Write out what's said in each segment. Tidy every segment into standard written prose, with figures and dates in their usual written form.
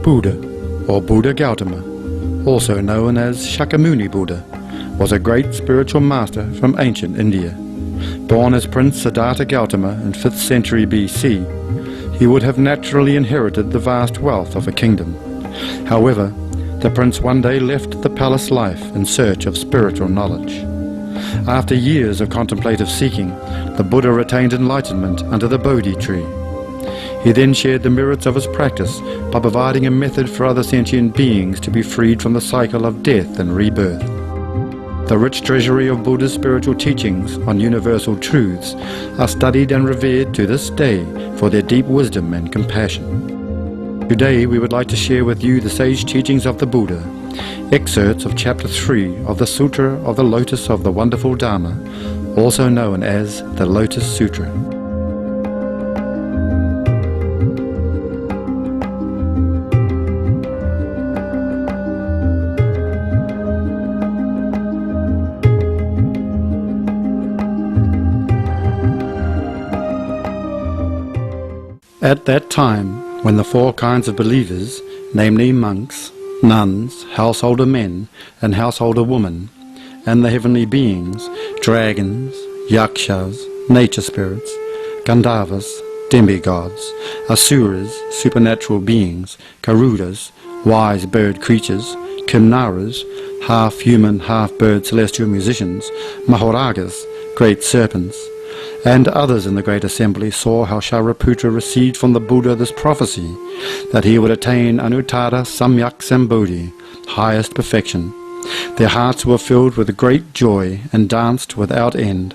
Buddha, or Buddha Gautama, also known as Shakyamuni Buddha, was a great spiritual master from ancient India. Born as Prince Siddhartha Gautama in 5th century BC, he would have naturally inherited the vast wealth of a kingdom. However, the prince one day left the palace life in search of spiritual knowledge. After years of contemplative seeking, the Buddha attained enlightenment under the Bodhi tree. He then shared the merits of his practice by providing a method for other sentient beings to be freed from the cycle of death and rebirth. The rich treasury of Buddha's spiritual teachings on universal truths are studied and revered to this day for their deep wisdom and compassion. Today we would like to share with you the sage teachings of the Buddha, excerpts of Chapter 3 of the Sutra of the Lotus of the Wonderful Dharma, also known as the Lotus Sutra. At that time, when the 4 kinds of believers, namely monks, nuns, householder men, and householder women, and the heavenly beings, dragons, yakshas, nature spirits, gandharvas, demigods, asuras, supernatural beings, garudas, wise bird creatures, kimnaras, half-human, half-bird celestial musicians, mahoragas, great serpents, and others in the great assembly saw how Shariputra received from the Buddha this prophecy, that he would attain Anuttara Samyak Sambodhi, highest perfection. Their hearts were filled with great joy and danced without end.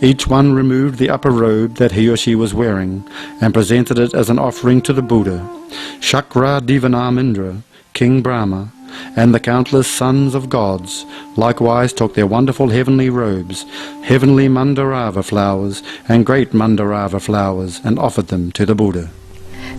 Each one removed the upper robe that he or she was wearing and presented it as an offering to the Buddha. Shakra Divanamindra, King Brahma, and the countless sons of gods likewise took their wonderful heavenly robes, heavenly Mandarava flowers, and great Mandarava flowers, and offered them to the Buddha.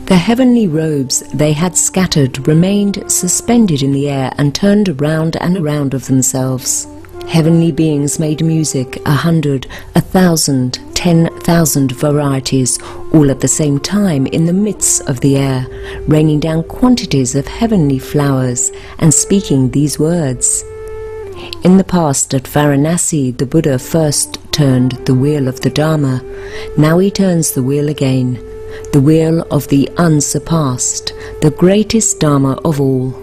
The heavenly robes they had scattered remained suspended in the air and turned around and around of themselves. Heavenly beings made music, 100, 1,000, 10,000 varieties, all at the same time in the midst of the air, raining down quantities of heavenly flowers and speaking these words. In the past at Varanasi, the Buddha first turned the wheel of the Dharma. Now he turns the wheel again, the wheel of the unsurpassed, the greatest Dharma of all.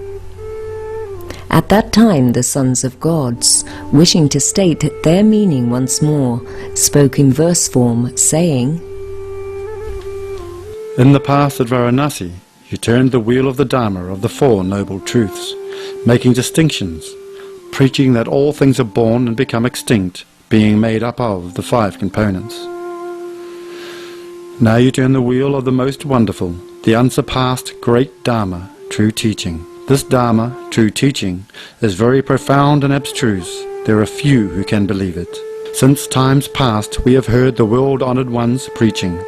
At that time the sons of gods, wishing to state their meaning once more, spoke in verse form, saying, In the past at Varanasi, you turned the wheel of the Dharma of the 4 noble truths, making distinctions, preaching that all things are born and become extinct, being made up of the 5 components. Now you turn the wheel of the most wonderful, the unsurpassed great Dharma, true teaching. This Dharma, true teaching, is very profound and abstruse. There are few who can believe it. Since times past we have heard the world-honored ones preaching,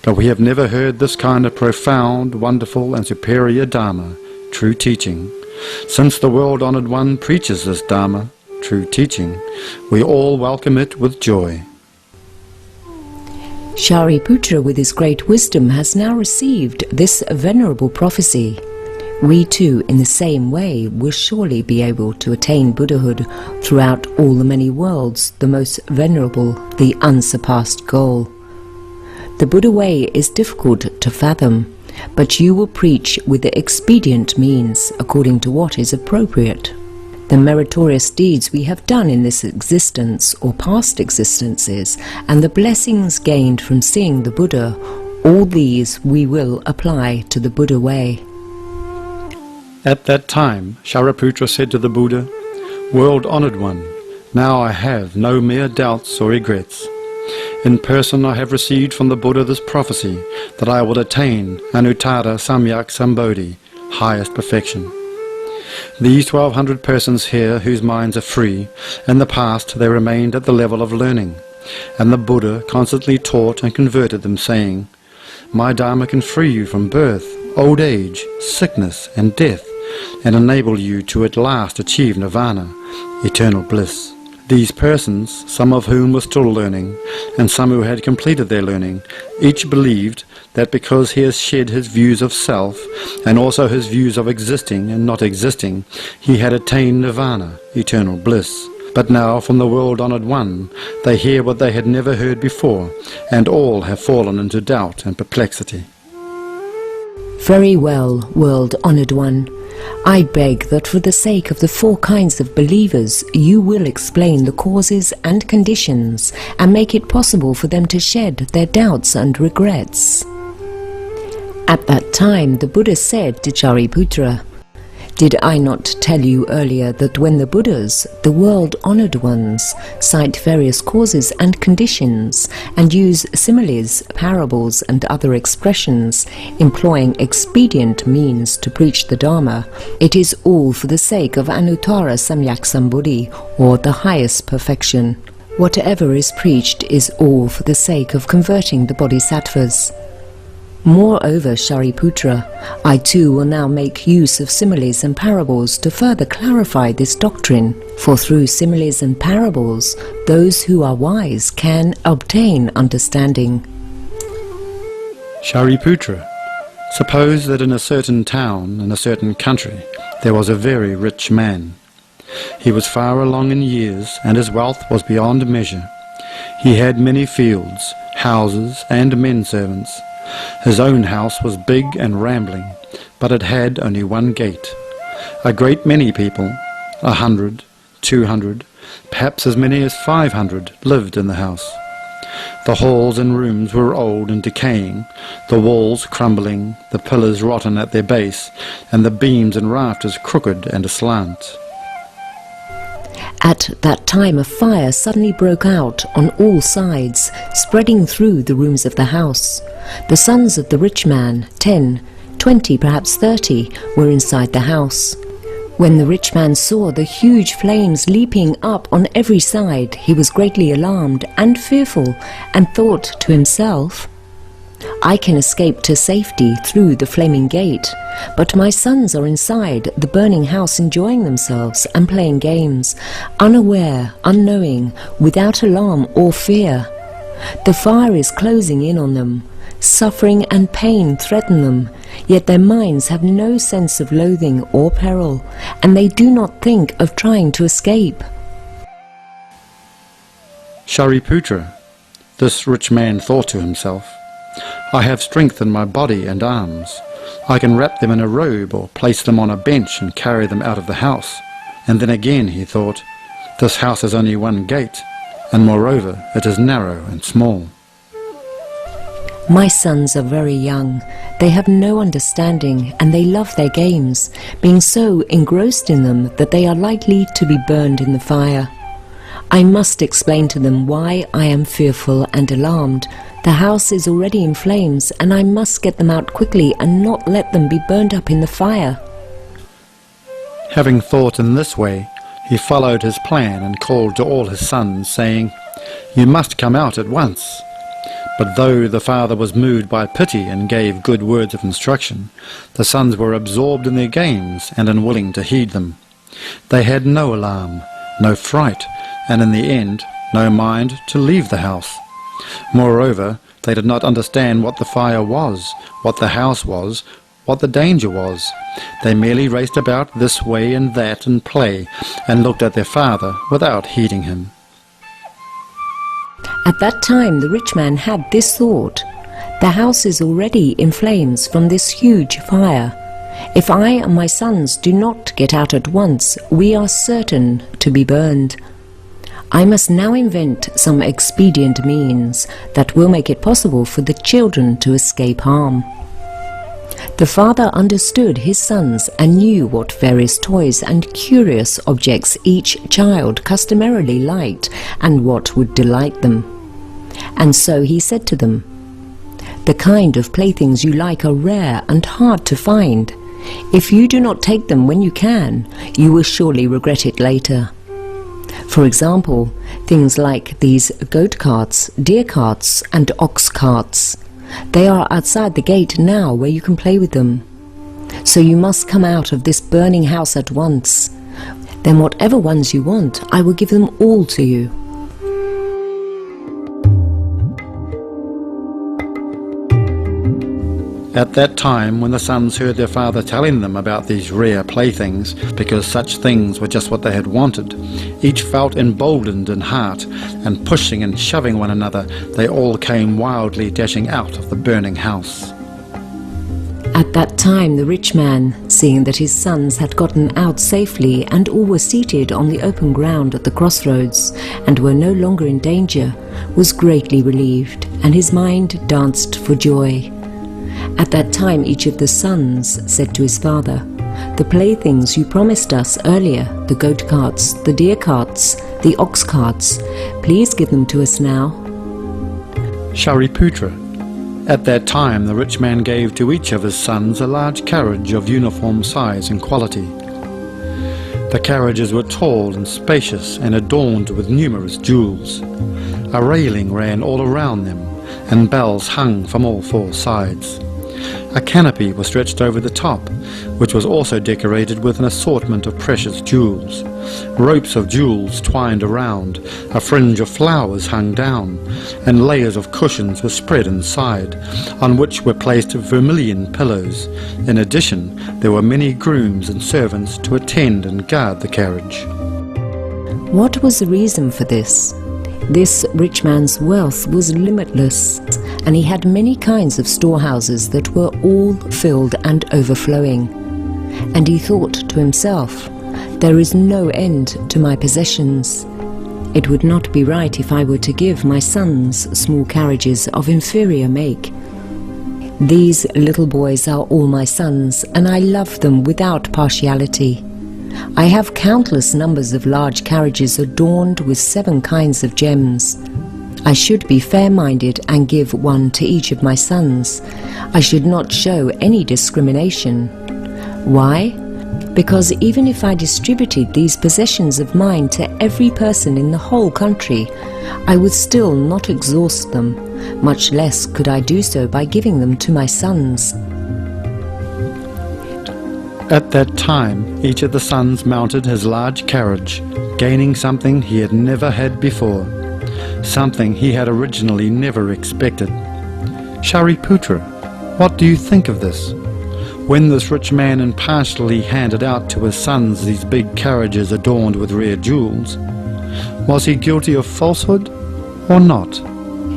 but we have never heard this kind of profound, wonderful and superior Dharma, true teaching. Since the world-honored one preaches this Dharma, true teaching, we all welcome it with joy. Shariputra, with his great wisdom, has now received this venerable prophecy. We too, in the same way, will surely be able to attain Buddhahood throughout all the many worlds, the most venerable, the unsurpassed goal. The Buddha way is difficult to fathom, but you will preach with the expedient means, according to what is appropriate. The meritorious deeds we have done in this existence or past existences, and the blessings gained from seeing the Buddha, all these we will apply to the Buddha way. At that time, Shariputra said to the Buddha, World-honored one, now I have no mere doubts or regrets. In person I have received from the Buddha this prophecy, that I will attain Anuttara Samyak Sambodhi, highest perfection. These 1,200 persons here whose minds are free, in the past they remained at the level of learning, and the Buddha constantly taught and converted them, saying, My Dharma can free you from birth, old age, sickness and death, and enable you to at last achieve nirvana, eternal bliss. These persons, some of whom were still learning, and some who had completed their learning, each believed that because he has shed his views of self, and also his views of existing and not existing, he had attained nirvana, eternal bliss. But now from the world-honoured one they hear what they had never heard before, and all have fallen into doubt and perplexity. Very well, world-honoured one. I beg that for the sake of the 4 kinds of believers you will explain the causes and conditions and make it possible for them to shed their doubts and regrets. At that time the Buddha said to Shariputra, "Did I not tell you earlier that when the Buddhas, the world-honoured ones, cite various causes and conditions and use similes, parables and other expressions, employing expedient means to preach the Dharma, it is all for the sake of Anuttara Samyak Sambuddhi, or the highest perfection. Whatever is preached is all for the sake of converting the bodhisattvas. Moreover, Shariputra, I too will now make use of similes and parables to further clarify this doctrine, for through similes and parables, those who are wise can obtain understanding." Shariputra, suppose that in a certain town, in a certain country, there was a very rich man. He was far along in years, and his wealth was beyond measure. He had many fields, houses, and men-servants. His own house was big and rambling, but it had only one gate. A great many people, 100, 200, perhaps as many as 500, lived in the house. The halls and rooms were old and decaying, the walls crumbling, the pillars rotten at their base, and the beams and rafters crooked and aslant. At that time a fire suddenly broke out on all sides, spreading through the rooms of the house. The sons of the rich man, 10, 20, perhaps 30, were inside the house. When the rich man saw the huge flames leaping up on every side, he was greatly alarmed and fearful, and thought to himself, "I can escape to safety through the flaming gate, but my sons are inside the burning house enjoying themselves and playing games, unaware, unknowing, without alarm or fear. The fire is closing in on them. Suffering and pain threaten them, yet their minds have no sense of loathing or peril, and they do not think of trying to escape." Shariputra, this rich man thought to himself, "I have strength in my body and arms. I can wrap them in a robe or place them on a bench and carry them out of the house." And then again he thought, "This house has only one gate, and moreover it is narrow and small. My sons are very young. They have no understanding, and they love their games, being so engrossed in them that they are likely to be burned in the fire. I must explain to them why I am fearful and alarmed. The house is already in flames, and I must get them out quickly and not let them be burned up in the fire." Having thought in this way, he followed his plan and called to all his sons, saying, "You must come out at once." But though the father was moved by pity and gave good words of instruction, the sons were absorbed in their games and unwilling to heed them. They had no alarm, no fright, and in the end no mind to leave the house. Moreover, they did not understand what the fire was, what the house was, what the danger was. They merely raced about this way and that in play, and looked at their father without heeding him. At that time the rich man had this thought, "The house is already in flames from this huge fire. If I and my sons do not get out at once, we are certain to be burned. I must now invent some expedient means that will make it possible for the children to escape harm." The father understood his sons and knew what various toys and curious objects each child customarily liked and what would delight them. And so he said to them, "The kind of playthings you like are rare and hard to find. If you do not take them when you can, you will surely regret it later. For example, things like these goat carts, deer carts, and ox carts. They are outside the gate now where you can play with them. So you must come out of this burning house at once. Then whatever ones you want, I will give them all to you. At that time, when the sons heard their father telling them about these rare playthings, because such things were just what they had wanted, each felt emboldened in heart, and pushing and shoving one another, they all came wildly dashing out of the burning house. At that time the rich man, seeing that his sons had gotten out safely and all were seated on the open ground at the crossroads and were no longer in danger, was greatly relieved, and his mind danced for joy. At that time each of the sons said to his father, "The playthings you promised us earlier, the goat carts, the deer carts, the ox carts, please give them to us now." Shariputra. At that time the rich man gave to each of his sons a large carriage of uniform size and quality. The carriages were tall and spacious and adorned with numerous jewels. A railing ran all around them, and bells hung from all four sides. A canopy was stretched over the top, which was also decorated with an assortment of precious jewels. Ropes of jewels twined around, a fringe of flowers hung down, and layers of cushions were spread inside, on which were placed vermilion pillows. In addition, there were many grooms and servants to attend and guard the carriage. What was the reason for this? This rich man's wealth was limitless, and he had many kinds of storehouses that were all filled and overflowing. And he thought to himself, "There is no end to my possessions. It would not be right if I were to give my sons small carriages of inferior make. These little boys are all my sons, and I love them without partiality. I have countless numbers of large carriages adorned with 7 kinds of gems. I should be fair-minded and give one to each of my sons. I should not show any discrimination. Why? Because even if I distributed these possessions of mine to every person in the whole country, I would still not exhaust them, much less could I do so by giving them to my sons." At that time, each of the sons mounted his large carriage, gaining something he had never had before, something he had originally never expected. Shariputra, what do you think of this? When this rich man impartially handed out to his sons these big carriages adorned with rare jewels, was he guilty of falsehood or not?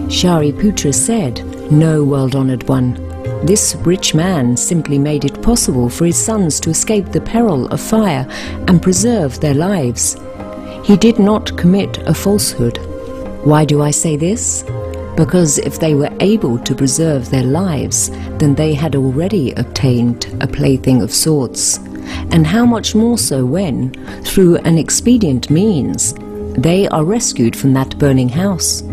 Shariputra said, "No, world-honored one. This rich man simply made it possible for his sons to escape the peril of fire and preserve their lives. He did not commit a falsehood. Why do I say this? Because if they were able to preserve their lives, then they had already obtained a plaything of sorts. And how much more so when, through an expedient means, they are rescued from that burning house?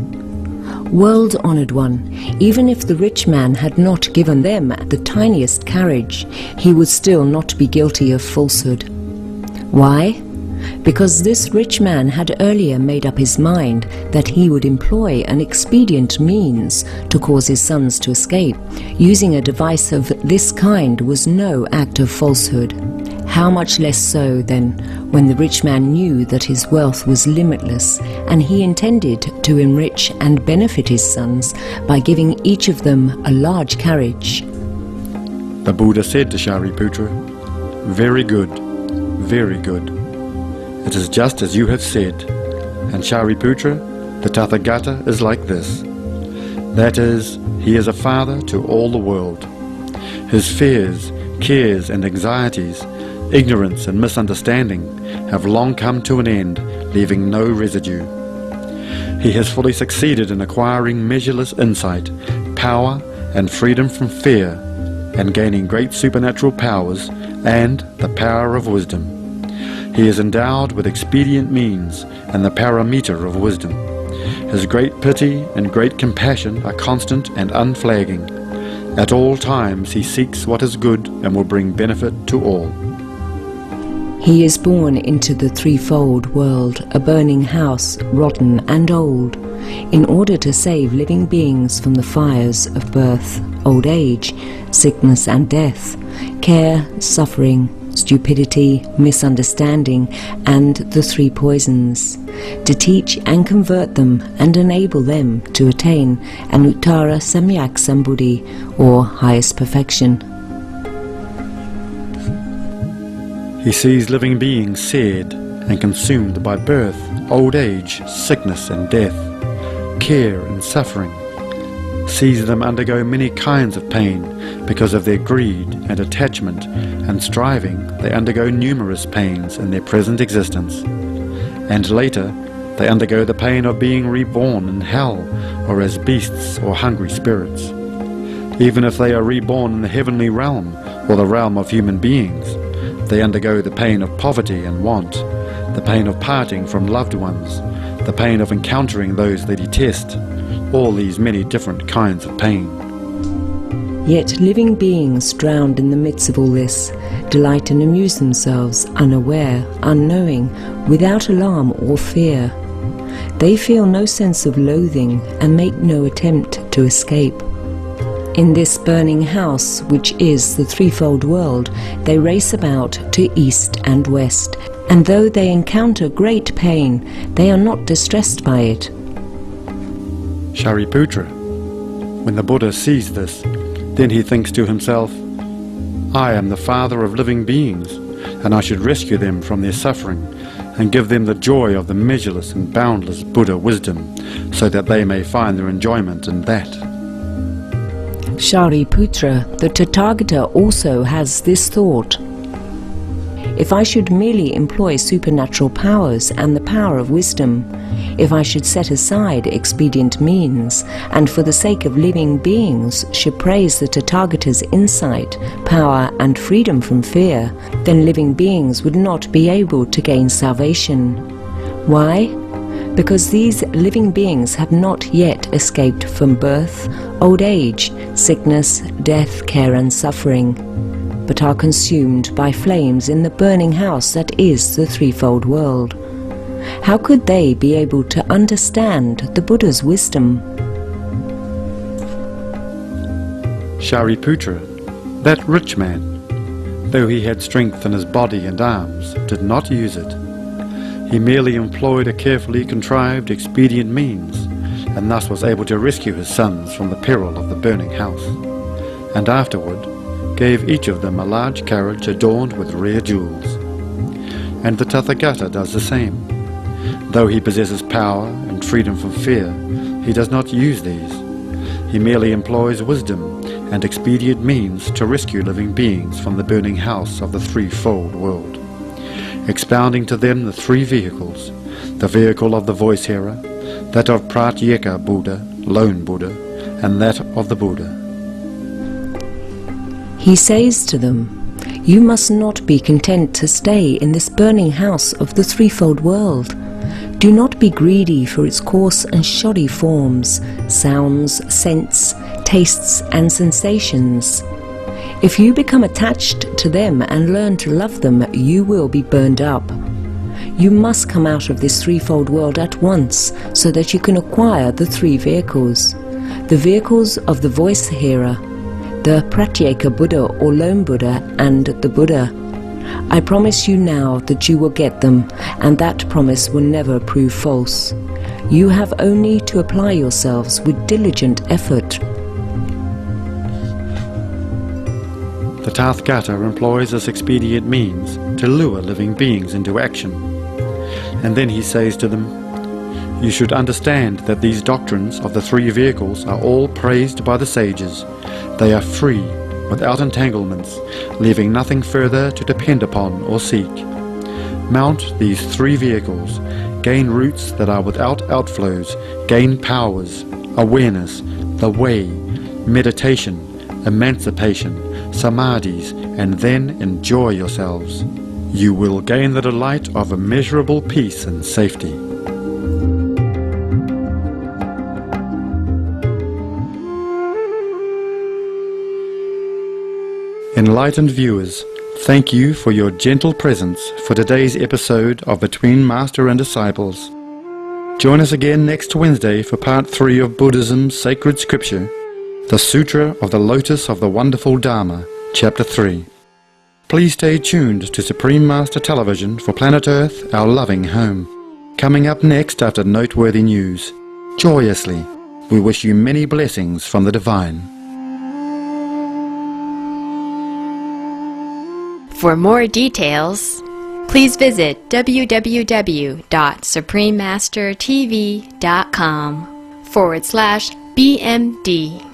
World-honored one, even if the rich man had not given them the tiniest carriage, he would still not be guilty of falsehood. Why? Because this rich man had earlier made up his mind that he would employ an expedient means to cause his sons to escape. Using a device of this kind was no act of falsehood. How much less so, then, when the rich man knew that his wealth was limitless, and he intended to enrich and benefit his sons by giving each of them a large carriage. The Buddha said to Shariputra, "Very good, very good. It is just as you have said. And Shariputra, the Tathagata is like this. That is, he is a father to all the world. His fears, cares and anxieties, ignorance and misunderstanding have long come to an end, leaving no residue. He has fully succeeded in acquiring measureless insight, power and freedom from fear, and gaining great supernatural powers and the power of wisdom. He is endowed with expedient means and the parameter of wisdom. His great pity and great compassion are constant and unflagging. At all times he seeks what is good and will bring benefit to all. He is born into the threefold world, a burning house, rotten and old, in order to save living beings from the fires of birth, old age, sickness and death, care, suffering, stupidity, misunderstanding, and the three poisons, to teach and convert them and enable them to attain Anuttara Samyak Sambuddhi, or highest perfection. He sees living beings seared and consumed by birth, old age, sickness and death, care and suffering, sees them undergo many kinds of pain because of their greed and attachment and striving. They undergo numerous pains in their present existence, and later they undergo the pain of being reborn in hell or as beasts or hungry spirits. Even if they are reborn in the heavenly realm or the realm of human beings, they undergo the pain of poverty and want, the pain of parting from loved ones, the pain of encountering those they detest, all these many different kinds of pain. Yet living beings drowned in the midst of all this delight and amuse themselves, unaware, unknowing, without alarm or fear. They feel no sense of loathing and make no attempt to escape. In this burning house, which is the threefold world, they race about to east and west, and though they encounter great pain, they are not distressed by it. Shariputra, when the Buddha sees this, then he thinks to himself, I am the father of living beings, and I should rescue them from their suffering, and give them the joy of the measureless and boundless Buddha wisdom, so that they may find their enjoyment in that. Shariputra, the Tathagata also has this thought. If I should merely employ supernatural powers and the power of wisdom, if I should set aside expedient means, and for the sake of living beings should praise the Tathagata's insight, power and freedom from fear, then living beings would not be able to gain salvation. Why? Because these living beings have not yet escaped from birth, old age, sickness, death, care and suffering, but are consumed by flames in the burning house that is the threefold world. How could they be able to understand the Buddha's wisdom? Shariputra, that rich man, though he had strength in his body and arms, did not use it. He merely employed a carefully contrived expedient means, and thus was able to rescue his sons from the peril of the burning house, and afterward gave each of them a large carriage adorned with rare jewels. And the Tathagata does the same. Though he possesses power and freedom from fear, he does not use these. He merely employs wisdom and expedient means to rescue living beings from the burning house of the threefold world, expounding to them the three vehicles, the vehicle of the voice-hearer, that of Pratyeka Buddha, lone Buddha, and that of the Buddha. He says to them, you must not be content to stay in this burning house of the threefold world. Do not be greedy for its coarse and shoddy forms, sounds, scents, tastes and sensations. If you become attached to them and learn to love them, you will be burned up. You must come out of this threefold world at once, so that you can acquire the three vehicles. The vehicles of the voice-hearer, the Pratyeka Buddha or lone Buddha, and the Buddha. I promise you now that you will get them, and that promise will never prove false. You have only to apply yourselves with diligent effort. The Tathagata employs this expedient means to lure living beings into action. And then he says to them, you should understand that these doctrines of the three vehicles are all praised by the sages. They are free, without entanglements, leaving nothing further to depend upon or seek. Mount these three vehicles, gain roots that are without outflows, gain powers, awareness, the way, meditation, emancipation, samadhis, and then enjoy yourselves. You will gain the delight of immeasurable peace and safety. Enlightened viewers, thank you for your gentle presence for today's episode of Between Master and Disciples. Join us again next Wednesday for Part 3 of Buddhism's Sacred Scripture, the Sutra of the Lotus of the Wonderful Dharma, Chapter 3. Please stay tuned to Supreme Master Television for Planet Earth, our loving home. Coming up next after noteworthy news. Joyously, we wish you many blessings from the Divine. For more details, please visit www.suprememastertv.com/BMD.